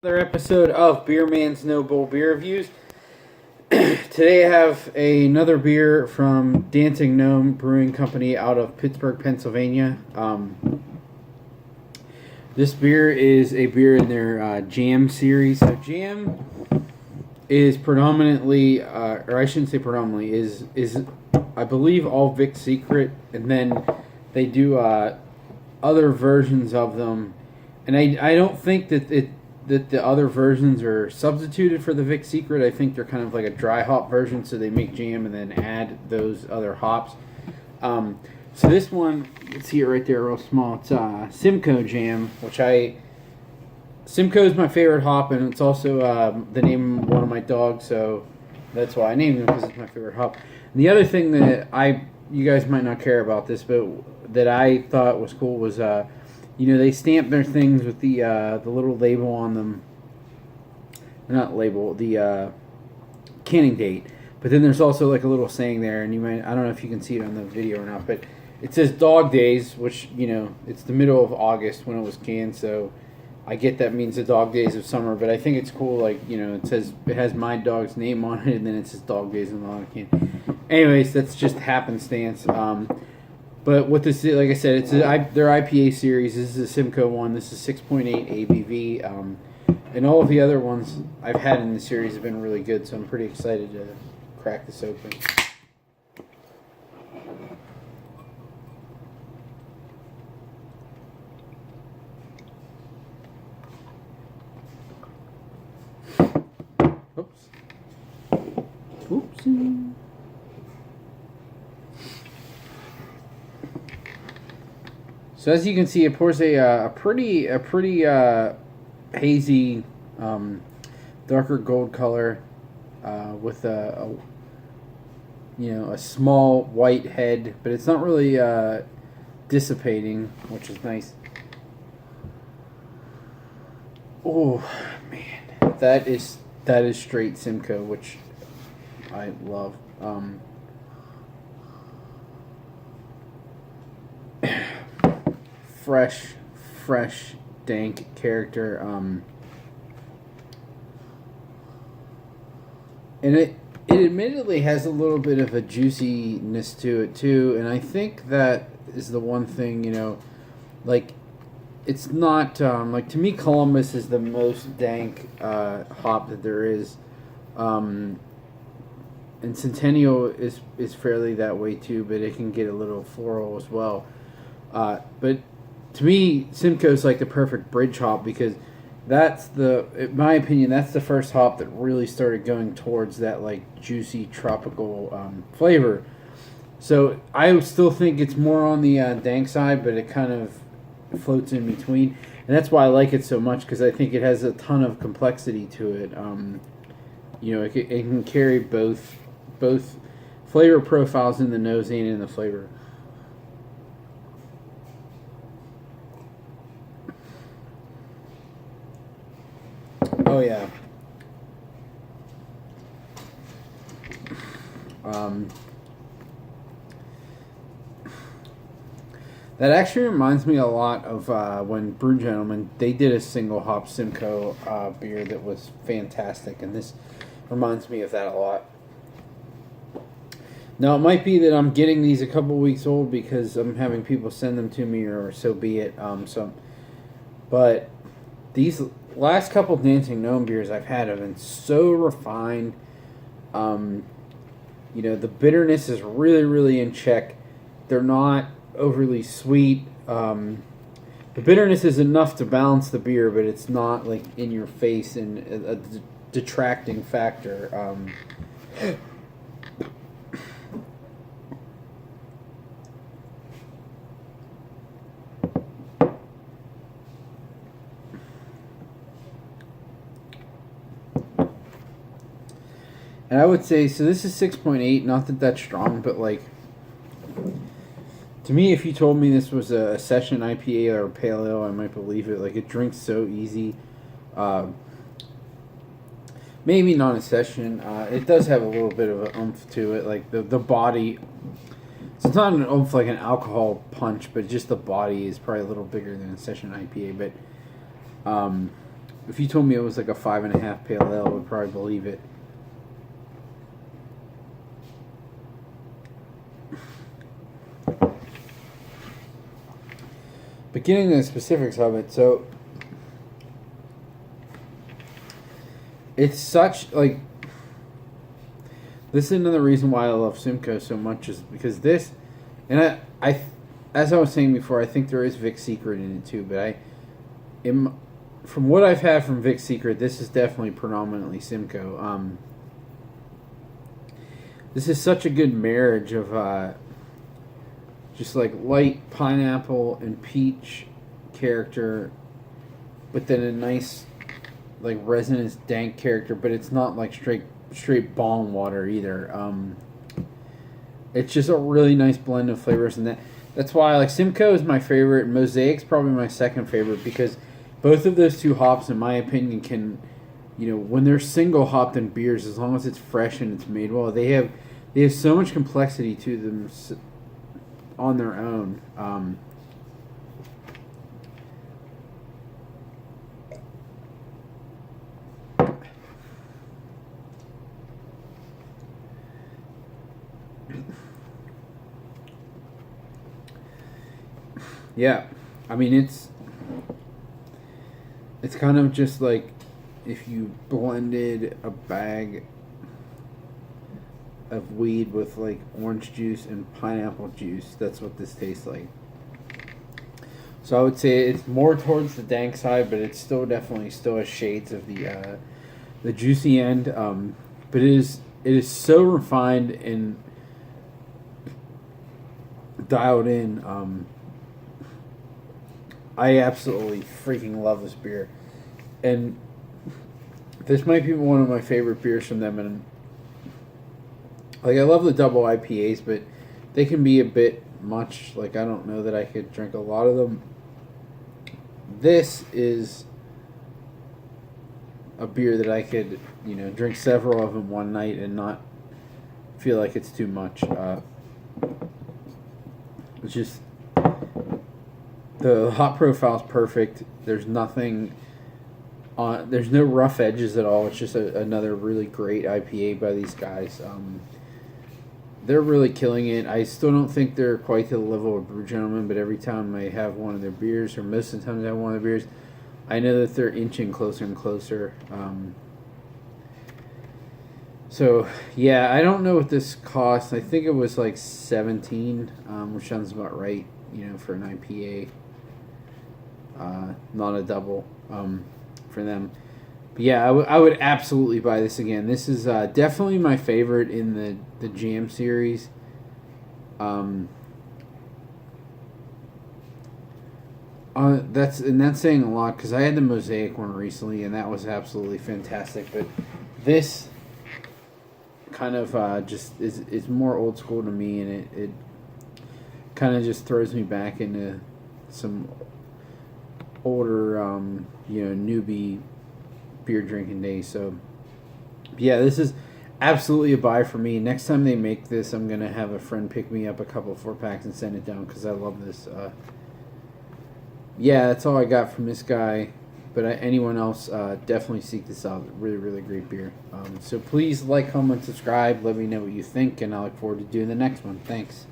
Another episode of Beer Man's No Bull Beer Reviews. Today I have another beer from Dancing Gnome Brewing Company out of Pittsburgh, Pennsylvania. This beer is a beer in their Jam series. So Jam is predominantly, or I shouldn't say predominantly, is I believe all Vic Secret, and then they do other versions of them. And I don't think that the other versions are substituted for the Vic Secret. I think they're kind of like a dry hop version, so they make jam and then add those other hops. So this one, you can see it right there real small. It's Simcoe Jam, Simcoe is my favorite hop, and it's also the name of one of my dogs, so that's why I named him, because it's my favorite hop. And the other thing that you guys might not care about this, but that I thought was cool was they stamp their things with the little label on them. Not label, the canning date. But then there's also like a little saying there, and I don't know if you can see it on the video or not, but it says Dog Days, which, it's the middle of August when it was canned, so I get that means the Dog Days of summer, but I think it's cool, like, it has my dog's name on it, and then it says Dog Days on the bottom can. Anyways, that's just happenstance. But what this is, like I said, it's their IPA series. This is a Simcoe one. This is 6.8 ABV. And all of the other ones I've had in the series have been really good, so I'm pretty excited to crack this open. Oops. Oopsie. So as you can see, it pours a pretty hazy, darker gold color with a small white head, but it's not really dissipating, which is nice. Oh man, that is straight Simcoe, which I love. Fresh, dank character. And it admittedly has a little bit of a juiciness to it too, and I think that is the one thing, like, it's not, like, to me, Columbus is the most dank hop that there is, and Centennial is fairly that way too, but it can get a little floral as well. But to me, Simcoe's like the perfect bridge hop, because in my opinion, that's the first hop that really started going towards that, like, juicy tropical flavor. So I still think it's more on the dank side, but it kind of floats in between, and that's why I like it so much, because I think it has a ton of complexity to it. It can carry both flavor profiles in the nose and in the flavor. Oh yeah. That actually reminds me a lot of when Brew Gentlemen, they did a single hop Simcoe beer that was fantastic, and this reminds me of that a lot. Now, it might be that I'm getting these a couple weeks old because I'm having people send them to me, or so be it. But these last couple Dancing Gnome beers I've had have been so refined. The bitterness is really, really in check. They're not overly sweet. The bitterness is enough to balance the beer, but it's not like in your face and a detracting factor. And I would say, so this is 6.8, not that that's strong, but, like, to me, if you told me this was a session IPA or a pale ale, I might believe it. Like, it drinks so easy. Maybe not a session. It does have a little bit of an oomph to it. Like, the body, so it's not an oomph like an alcohol punch, but just the body is probably a little bigger than a session IPA. But if you told me it was like a 5.5 pale ale, I would probably believe it. But getting to the specifics of it, so it's such like this is another reason why I love Simcoe so much is because this, and I as I was saying before, I think there is Vic's Secret in it too, but from what I've had from Vic's Secret, this is definitely predominantly Simcoe. This is such a good marriage of just like light pineapple and peach character, but then a nice like resinous dank character, but it's not like straight bong water either. It's just a really nice blend of flavors, and that's why like Simcoe is my favorite. Mosaic's probably my second favorite because both of those two hops, in my opinion, can, when they're single hopped in beers, as long as it's fresh and it's made well, they have so much complexity to them on their own. Yeah, I mean it's kind of just like if you blended a bag of weed with like orange juice and pineapple juice. That's what this tastes like. So I would say it's more towards the dank side, but it's still definitely still has shades of the juicy end. But it is so refined and dialed in. I absolutely freaking love this beer, and this might be one of my favorite beers from them. And like I love the double IPAs, but they can be a bit much. Like I don't know that I could drink a lot of them. This is a beer that I could, drink several of them one night and not feel like it's too much. It's just the hop profile is perfect. There's nothing on. There's no rough edges at all. It's just another really great IPA by these guys. They're really killing it. I still don't think they're quite to the level of Brew Gentlemen, but every time I have one of their beers, or most of the times I have one of their beers, I know that they're inching closer and closer. So, yeah, I don't know what this costs. I think it was like $17, which sounds about right, for an IPA. Not a double for them. But yeah, I would absolutely buy this again. This is definitely my favorite in the Jam series. That's saying a lot because I had the Mosaic one recently and that was absolutely fantastic. But this kind of just is more old school to me, and it kind of just throws me back into some older newbie beer drinking days. So yeah, this is absolutely a buy for me. Next time they make this, I'm gonna have a friend pick me up a couple of 4-packs and send it down because I love this. Yeah, that's all I got from this guy. But anyone else, definitely seek this out. Really, really great beer. So please like, comment, subscribe. Let me know what you think, and I look forward to doing the next one. Thanks.